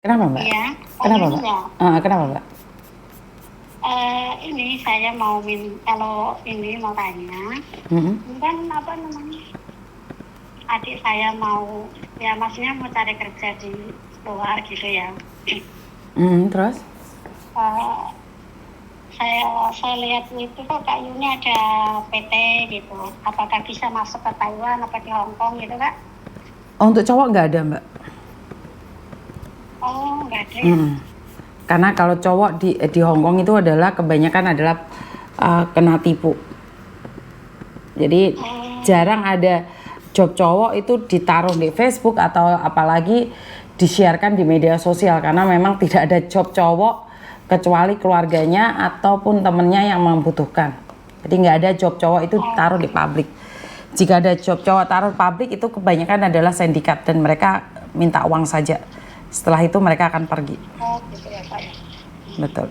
Kenapa, Mbak? Iya, Kenapa, ini Mbak? ya. Kenapa, Mbak? Ini saya mau kalau ini mau tanya, Mhm. kan apa namanya? Adik saya mau, ya maksudnya mau cari kerja di luar gitu ya. Terus? Eh, saya lihat itu kok kayaknya ada PT gitu. Apakah bisa masuk ke Taiwan apa di Hong Kong gitu, Kak? Oh, untuk cowok nggak ada, Mbak. Oh, nggak ada ya? Karena kalau cowok di Hong Kong itu adalah kebanyakan adalah kena tipu. Jadi jarang ada job cowok itu ditaruh di Facebook atau apalagi di-sharekan di media sosial, karena memang tidak ada job cowok kecuali keluarganya ataupun temennya yang membutuhkan. Jadi nggak ada job cowok itu taruh di publik. Jika ada job cowok taruh publik itu kebanyakan adalah sindikat dan mereka minta uang saja. Setelah itu mereka akan pergi. Oh, gitu ya, Pak. Betul.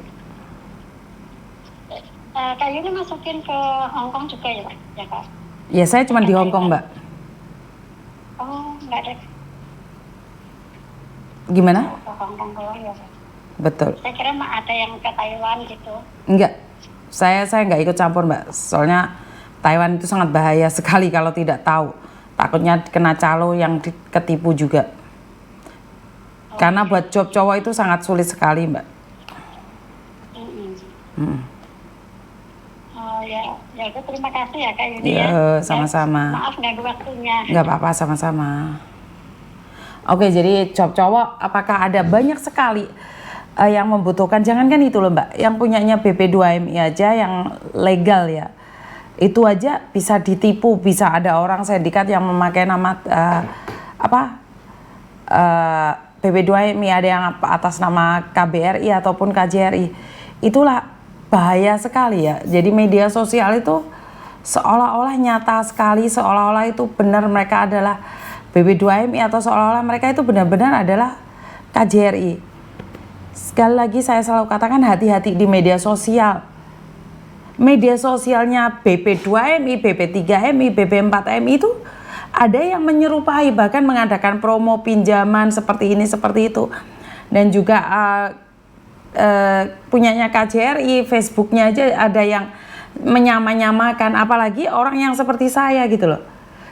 Kayaknya masukin ke Hong Kong juga ya, Pak? Ya, Pak? Ya, saya cuma di Hong Kong, Mbak. Oh, nggak ada Gimana? ke Hong Kong doang ya, Pak? Betul. Saya kira mah ada yang ke Taiwan gitu. Enggak. Saya nggak ikut campur, Mbak. Soalnya Taiwan itu sangat bahaya sekali kalau tidak tahu. Takutnya kena calo yang ketipu juga. Karena buat job cowok itu sangat sulit sekali, Mbak. Oh ya, ya itu terima kasih ya Kak Yuni Ya, ya. sama-sama. Maaf ganggu waktunya. Nggak apa-apa, sama-sama. Oke, jadi job cowok apakah ada banyak sekali yang membutuhkan? Jangankan itu loh, Mbak, yang punyanya BP2MI aja yang legal ya, itu aja bisa ditipu. Bisa ada orang sindikat yang memakai nama BP2MI, ada yang atas nama KBRI ataupun KJRI. Itulah bahaya sekali ya. Jadi media sosial itu seolah-olah nyata sekali, seolah-olah itu benar mereka adalah BB2MI atau seolah-olah mereka itu benar-benar adalah KJRI. Sekali lagi saya selalu katakan hati-hati di media sosial. Media sosialnya BP2MI, BP3MI, BP4MI itu ada yang menyerupai, bahkan mengadakan promo pinjaman seperti ini, seperti itu. Dan juga punyanya KJRI, Facebooknya aja ada yang menyamakan, apalagi orang yang seperti saya gitu loh.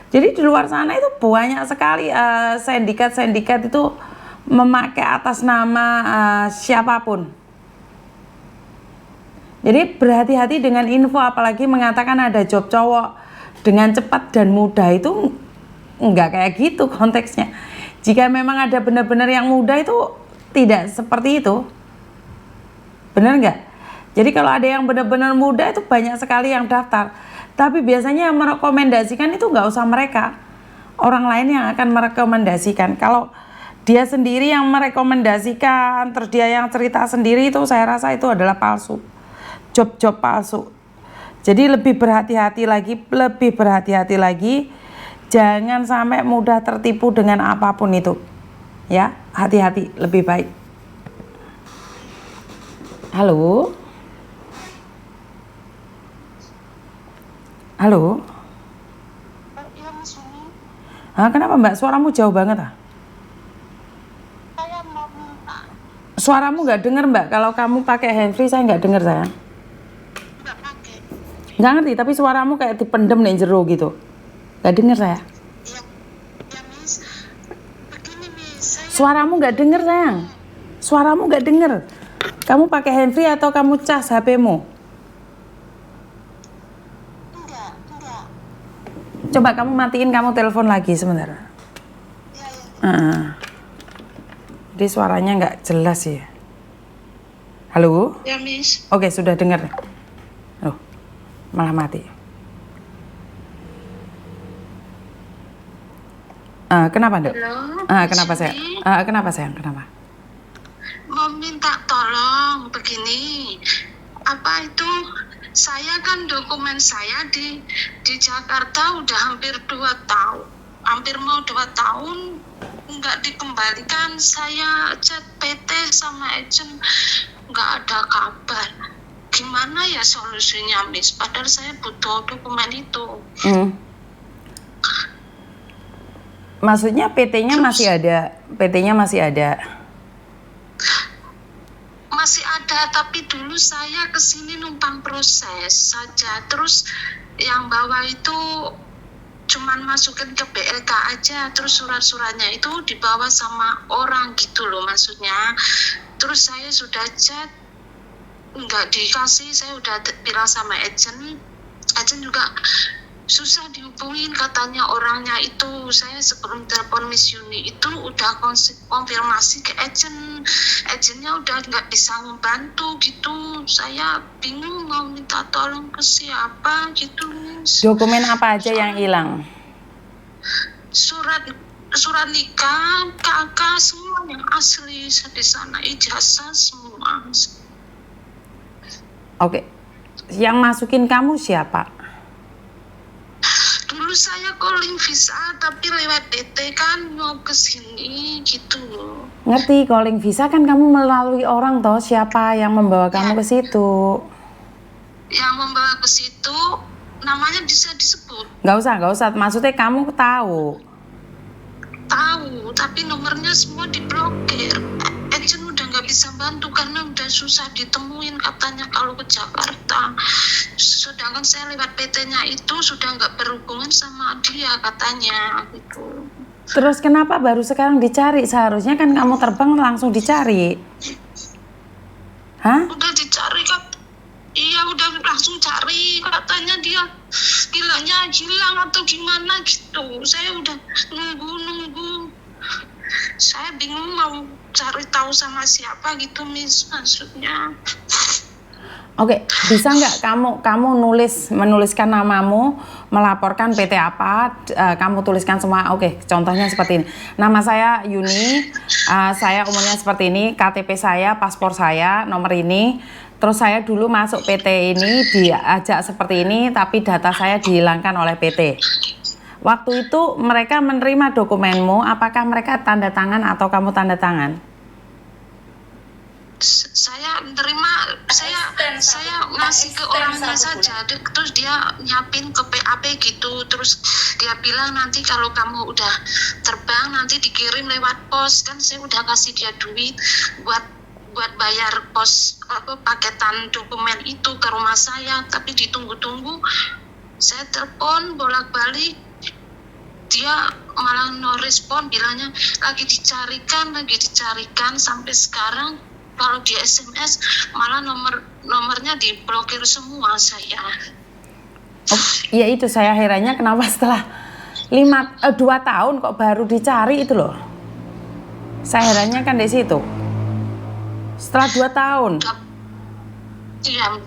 Jadi di luar sana itu banyak sekali sindikat itu memakai atas nama siapapun. Jadi berhati-hati dengan info, apalagi mengatakan ada job cowok dengan cepat dan mudah, itu enggak kayak gitu konteksnya. Jika memang ada benar-benar yang mudah itu tidak seperti itu. Benar nggak? Jadi kalau ada yang benar-benar mudah itu banyak sekali yang daftar. Tapi biasanya yang merekomendasikan itu nggak usah mereka. Orang lain yang akan merekomendasikan. Kalau dia sendiri yang merekomendasikan, terus dia yang cerita sendiri, itu saya rasa itu adalah palsu. Job-job palsu. Jadi lebih berhati-hati lagi. Jangan sampai mudah tertipu dengan apapun itu. Ya, hati-hati, lebih baik. Halo? Halo? Iya Mas Yuni, Kenapa, Mbak? Suaramu jauh banget saya mau minta. Suaramu nggak denger, Mbak. Kalau kamu pakai handfree saya nggak denger, sayang. Nggak pakai. Nggak ngerti, tapi suaramu kayak dipendem nih jero gitu. Nggak denger saya. Iya, ya Miss. Begini Miss, saya Suaramu nggak denger, sayang. Suaramu nggak denger. Kamu pakai handfree atau kamu cas HP-mu? enggak. Coba kamu matiin, kamu telepon lagi sebentar. Ya. Jadi suaranya nggak jelas ya. Halo? Ya Miss. Oke, sudah dengar. Loh, malah mati. Kenapa, Dok? Halo. Kenapa saya? Kenapa sayang? Kenapa? Mau minta tolong begini. Apa itu? Saya kan dokumen saya di Jakarta udah hampir 2 tahun. Hampir mau 2 tahun nggak dikembalikan. Saya chat PT sama agent nggak ada kabar. Gimana ya solusinya, Miss? Padahal saya butuh dokumen itu. Maksudnya PT-nya masih ada. PT-nya masih ada. masih ada, tapi dulu saya kesini numpang proses saja. Terus yang bawah itu cuman masukin ke BLK aja, terus surat-suratnya itu dibawa sama orang gitu loh maksudnya. Terus saya sudah chat, nggak dikasih. Saya udah bilang sama agent juga susah dihubungin katanya orangnya itu. Saya sebelum telepon Miss Yuni itu udah konfirmasi ke agentnya udah nggak bisa membantu gitu. Saya bingung mau minta tolong ke siapa gitu, Miss. Dokumen apa aja yang hilang? Surat nikah, kakak, semua yang asli di sana, ijazah semua. Oke, yang masukin kamu siapa? Dulu saya calling visa tapi lewat PT kan mau ke sini gitu loh. Ngerti, calling visa kan kamu melalui orang toh, siapa yang membawa kamu ke situ? Yang membawa ke situ namanya bisa disebut. Nggak usah, maksudnya kamu tahu. Tahu, tapi nomornya semua diblokir. Agent udah nggak bisa bantu karena udah susah ditemuin katanya kalau ke Jakarta. Sedangkan saya lewat PT-nya itu sudah nggak berhubungan sama dia katanya gitu. Terus kenapa baru sekarang dicari? Seharusnya kan kamu terbang langsung dicari. Hah? Udah dicari kan? Iya udah langsung cari, katanya dia bilangnya hilang atau gimana gitu. Saya udah nunggu. Saya bingung mau cari tahu sama siapa gitu, Miss, maksudnya. Oke, bisa nggak kamu menuliskan namamu, melaporkan PT apa, kamu tuliskan semua. Oke, contohnya seperti ini. Nama saya Yuni, saya umurnya seperti ini, KTP saya, paspor saya, nomor ini. Terus saya dulu masuk PT ini, diajak seperti ini, tapi data saya dihilangkan oleh PT. Waktu itu mereka menerima dokumenmu, apakah mereka tanda tangan atau kamu tanda tangan? Saya menerima, saya ngasih ke orangnya saja, terus dia nyiapin ke PAP gitu, terus dia bilang nanti kalau kamu udah terbang nanti dikirim lewat pos. Kan saya udah kasih dia duit buat bayar pos paketan dokumen itu ke rumah saya, tapi ditunggu-tunggu. Saya telepon bolak-balik, dia malah no respon, bilangnya lagi dicarikan sampai sekarang. Kalau di SMS malah nomornya diblokir semua saya. Oh, ya itu saya herannya kenapa setelah 2 tahun kok baru dicari itu loh. Saya herannya kan di situ. Setelah 2 tahun. Iya.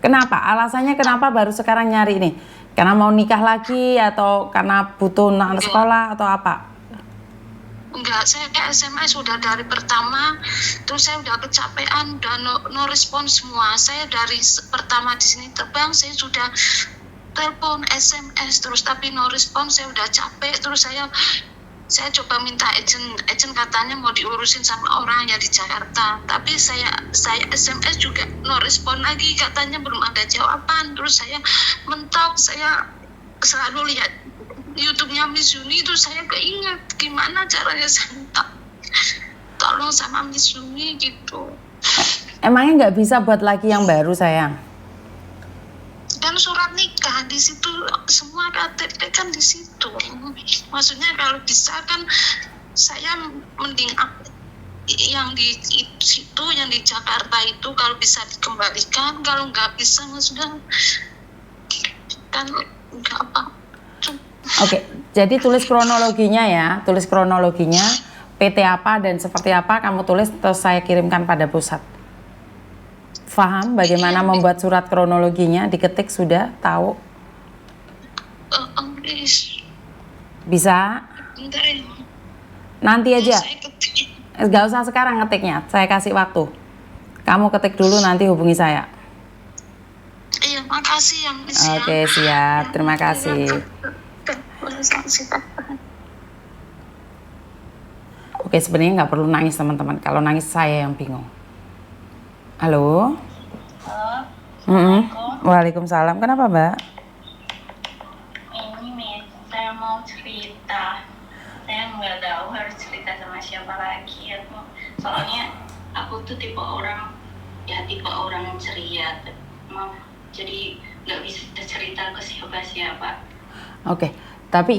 Kenapa? Alasannya kenapa baru sekarang nyari ini? Karena mau nikah lagi atau karena butuh anak sekolah atau apa? Enggak, saya SMS sudah dari pertama, terus saya udah kecapean, udah no respon semua. Saya dari pertama di sini terbang, saya sudah telepon, SMS terus, tapi no respon. Saya udah capek, terus saya coba minta agent katanya mau diurusin sama orang ya di Jakarta, tapi saya SMS juga no respon lagi, katanya belum ada jawaban. Terus saya mentok, saya selalu lihat YouTube-nya Miss Yuni itu, saya keinget gimana caranya saya minta tolong sama Miss Yuni gitu. Emangnya nggak bisa buat lagi yang baru sayang? Dan surat nikah di situ, semua KTP kan di situ. Maksudnya kalau bisa kan saya mending yang di situ, yang di Jakarta itu kalau bisa dikembalikan. Kalau nggak bisa maksudnya kan nggak apa. Oke, jadi tulis kronologinya ya, PT apa dan seperti apa kamu tulis, terus saya kirimkan pada pusat. Paham bagaimana membuat surat kronologinya, diketik sudah tahu? Bisa? Nanti aja, gak usah sekarang ngetiknya, saya kasih waktu. Kamu ketik dulu, nanti hubungi saya. Iya, makasih ya Miss. Oke, siap, terima kasih. Oke, sebenarnya nggak perlu nangis teman-teman. Kalau nangis saya yang bingung. Halo? Waalaikumsalam. Kenapa, Mbak? Ini Miss, saya mau cerita. Saya nggak tahu harus cerita sama siapa lagi. Soalnya aku aku tuh tipe orang ceria, maaf, jadi nggak bisa cerita ke siapa-siapa. Oke, tapi